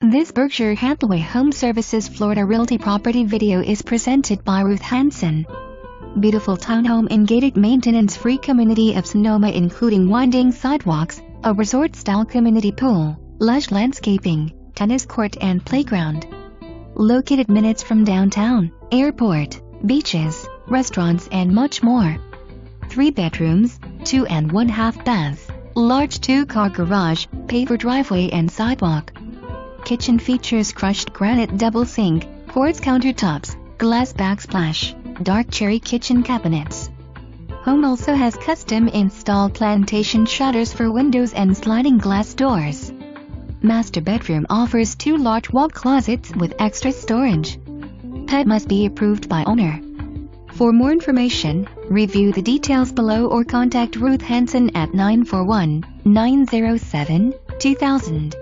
This Berkshire Hathaway HomeServices Florida Realty property video is presented by Ruth Hansen. Beautiful townhome in gated maintenance-free community of Sonoma, including winding sidewalks, a resort-style community pool, lush landscaping, tennis court and playground. Located minutes from downtown, airport, beaches, restaurants and much more. 3 bedrooms, 2.5 baths, large 2-car garage, paver driveway and sidewalk. Kitchen features crushed granite double sink, quartz countertops, glass backsplash, dark cherry kitchen cabinets. Home also has custom installed plantation shutters for windows and sliding glass doors. Master bedroom offers 2 large walk closets with extra storage. Pet must be approved by owner. For more information, review the details below or contact Ruth Hansen at 941-907-2000.